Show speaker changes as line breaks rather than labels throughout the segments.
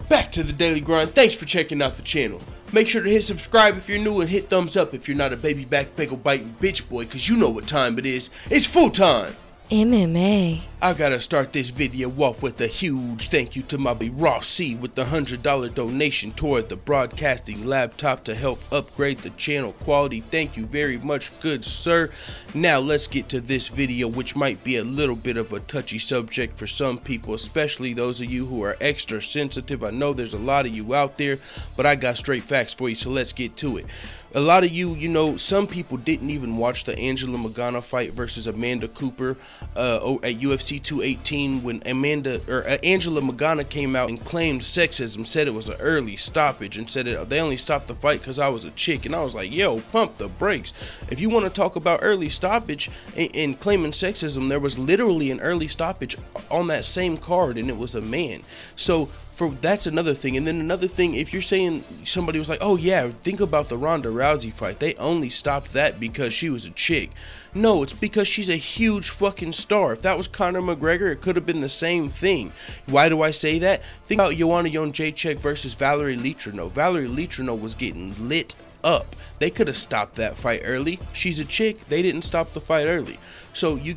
Back to the daily grind. Thanks for checking out the channel. Make sure to hit subscribe if you're new and hit thumbs up if you're not a baby back bagel biting bitch boy, cause you know what time it is. It's full time.
MMA.
I gotta start this video off with a huge thank you to my boy Ross C with the $100 donation toward the broadcasting laptop to help upgrade the channel quality. Thank you very much, good sir. Now let's get to this video, which might be a little bit of a touchy subject for some people, especially those of you who are extra sensitive. I know there's a lot of you out there, but I got straight facts for you, so let's get to it. A lot of you, some people didn't even watch the Angela Magana fight versus Amanda Cooper at UFC 218 when Angela Magana came out and claimed sexism, said it was an early stoppage, and said they only stopped the fight because I was a chick. And I was like, yo, pump the brakes. If you want to talk about early stoppage and claiming sexism, there was literally an early stoppage on that same card, and it was a man. So that's another thing. And then another thing, if you're saying somebody was like, oh yeah, think about the Ronda Rousey fight, they only stopped that because she was a chick. No, it's because she's a huge fucking star. If that was Conor McGregor, it could have been the same thing. Why do I say that? Think about Joanna Jędrzejczyk versus Valerie Leitrenau. Valerie Leitrenau was getting lit up. They could have stopped that fight early. She's a chick. They didn't stop the fight early. So you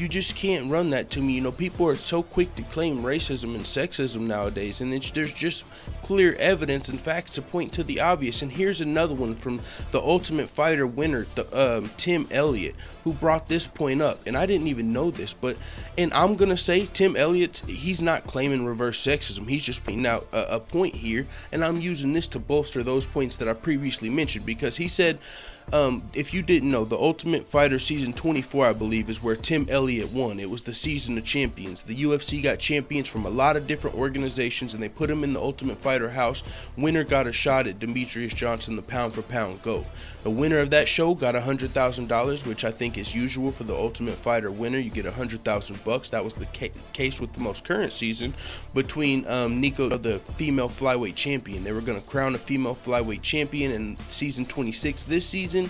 just can't run that to me. People are so quick to claim racism and sexism nowadays, and there's just clear evidence and facts to point to the obvious. And here's another one from the Ultimate Fighter winner, Tim Elliot, who brought this point up. And I didn't even know this, and I'm gonna say Tim Elliot, he's not claiming reverse sexism. He's just pointing out a point here, and I'm using this to bolster those points that I previously mentioned, because he said, if you didn't know, the Ultimate Fighter season 24, I believe, is where Tim Elliot won. It was the season of champions. The UFC got champions from a lot of different organizations, and they put them in the Ultimate Fighter house. Winner got a shot at Demetrius Johnson, the pound for pound GOAT. The winner of that show got $100,000, which I think is usual for the Ultimate Fighter winner. You get $100,000. That was the case with the most current season between Nico, the female flyweight champion. They were going to crown a female flyweight champion in season 26 this season,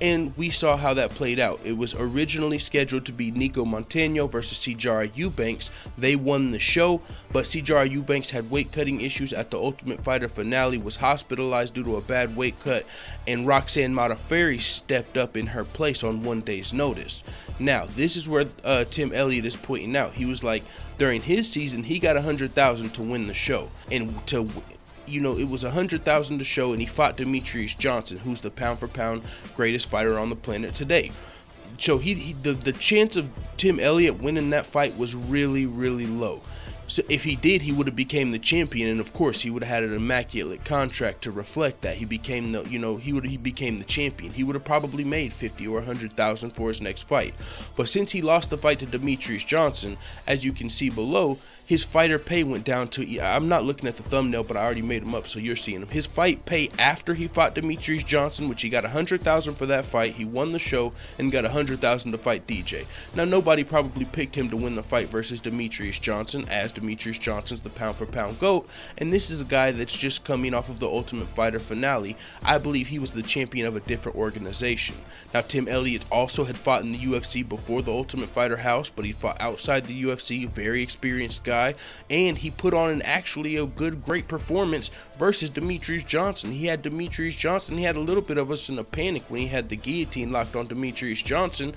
and we saw how that played out. It was originally scheduled to be Nico Montano versus Sijara Eubanks. They won the show, but Sijara Eubanks had weight cutting issues at the Ultimate Fighter finale, was hospitalized due to a bad weight cut, and Roxanne Modafferi stepped up in her place on 1 day's notice. Now, this is where Tim Elliott is pointing out. He was like, during his season, he got $100,000 to win the show, and it was $100,000 to show, and he fought Demetrius Johnson, who's the pound for pound greatest fighter on the planet today. So the chance of Tim Elliott winning that fight was really, really low. So if he did, he would have became the champion, and of course he would have had an immaculate contract to reflect that. He became he became the champion. He would have probably made $50,000 or $100,000 for his next fight. But since he lost the fight to Demetrius Johnson, as you can see below, his fighter pay went down to, I'm not looking at the thumbnail, but I already made him up, so you're seeing him. His fight pay after he fought Demetrius Johnson, which he got $100,000 for that fight, he won the show and got $100,000 to fight DJ. Now, nobody probably picked him to win the fight versus Demetrius Johnson, as Demetrius Johnson's the pound for pound GOAT, and this is a guy that's just coming off of the Ultimate Fighter finale. I believe he was the champion of a different organization. Now, Tim Elliott also had fought in the UFC before the Ultimate Fighter house, but he fought outside the UFC, very experienced guy. And he put on actually a great performance versus Demetrius Johnson. He had Demetrius Johnson, he had a little bit of us in a panic when he had the guillotine locked on Demetrius Johnson,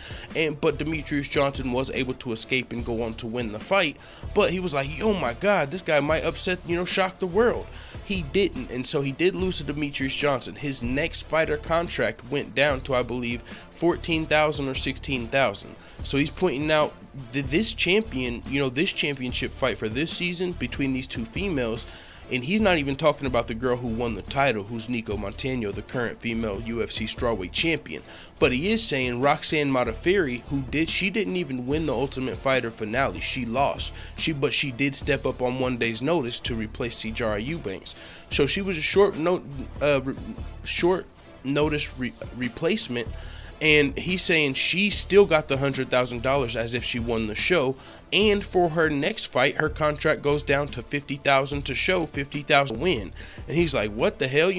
but Demetrius Johnson was able to escape and go on to win the fight. But he was like, oh my god, this guy might upset, shock the world. He didn't, and so he did lose to Demetrius Johnson. His next fighter contract went down to, I believe, $14,000 or $16,000. So he's pointing out that this champion, this championship fight for this season between these two females, and he's not even talking about the girl who won the title, who's Nico Montano, the current female UFC strawweight champion. But he is saying Roxanne Modafferi, she didn't even win the Ultimate Fighter finale. She lost. But she did step up on 1 day's notice to replace Sijara Eubanks. So she was a short notice replacement. And he's saying she still got the $100,000 as if she won the show. And for her next fight, her contract goes down to $50,000 to show, $50,000 win. And he's like, what the hell?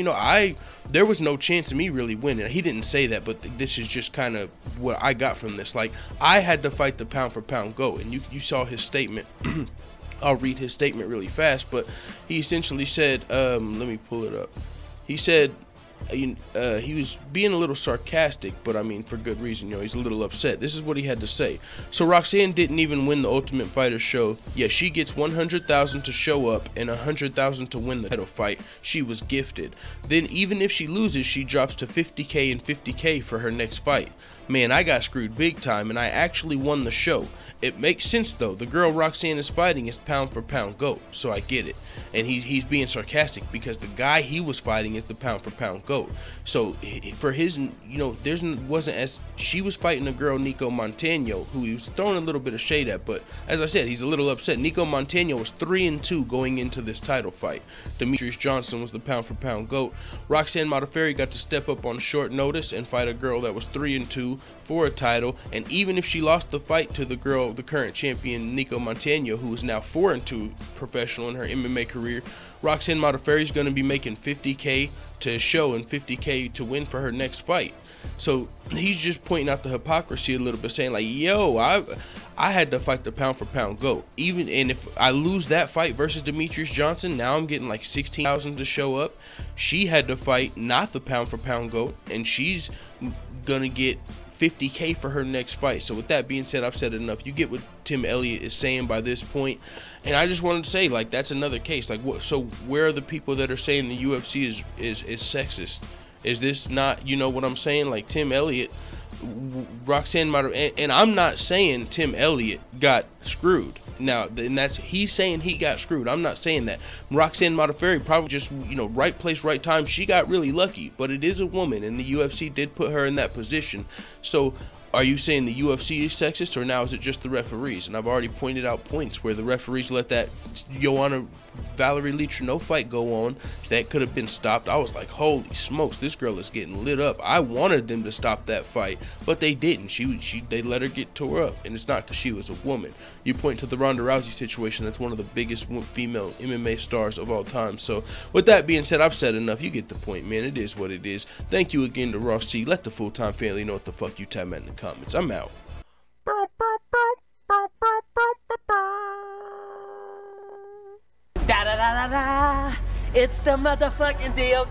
There was no chance of me really winning. He didn't say that, but this is just kind of what I got from this. Like, I had to fight the pound for pound GOAT. And you saw his statement I'll read his statement really fast, but he essentially said, let me pull it up. He said, he was being a little sarcastic, but I mean for good reason. You know, he's a little upset. This is what he had to say. So Roxanne didn't even win the Ultimate Fighter show, yet she gets $100,000 to show up and $100,000 to win the title fight. She was gifted. Then even if she loses, she drops to $50K and $50K for her next fight. Man, I got screwed big time, and I actually won the show. It makes sense though. The girl Roxanne is fighting is pound for pound GOAT, so I get it. And he's being sarcastic because the guy he was fighting is the pound for pound GOAT. So for his, you know, wasn't as she was fighting a girl, Nico Montano, who he was throwing a little bit of shade at, but as I said, he's a little upset. Nico Montano was 3-2 going into this title fight. Demetrius Johnson was the pound for pound GOAT. Roxanne Modafferi got to step up on short notice and fight a girl that was 3-2 for a title, and even if she lost the fight to the girl, the current champion Nico Montano, who is now 4-2 professional in her MMA career, Roxanne Modafferi is going to be making $50K to show and $50K to win for her next fight. So he's just pointing out the hypocrisy a little bit, saying like, yo, I had to fight the pound for pound GOAT. Even, and if I lose that fight versus Demetrius Johnson, now I'm getting like $16,000 to show up. She had to fight not the pound for pound GOAT, and she's gonna get $50K for her next fight. So with that being said, I've said enough. You get what Tim Elliott is saying by this point, and I just wanted to say, like, that's another case. Like, what? So where are the people that are saying the UFC is sexist? Is this not, you know what I'm saying? Like Tim Elliott, Roxanne Modafferi, and I'm not saying Tim Elliott got screwed. Now, and that's, he's saying he got screwed. I'm not saying that. Roxanne Modafferi probably just, you know, right place, right time. She got really lucky, but it is a woman, and the UFC did put her in that position. So are you saying the UFC is sexist, or now is it just the referees? And I've already pointed out points where the referees let that Joanna Valerie Leitrenault fight go on that could have been stopped. I was like, holy smokes, this girl is getting lit up. I wanted them to stop that fight, but they didn't. They let her get tore up, and it's not because she was a woman. You point to the Ronda Rousey situation. That's one of the biggest female MMA stars of all time. So with that being said, I've said enough. You get the point, man. It is what it is. Thank you again to Ross C. Let the full-time family know what the fuck you time at in the comments. I'm out.
Da da da da da. It's the motherfucking DOG.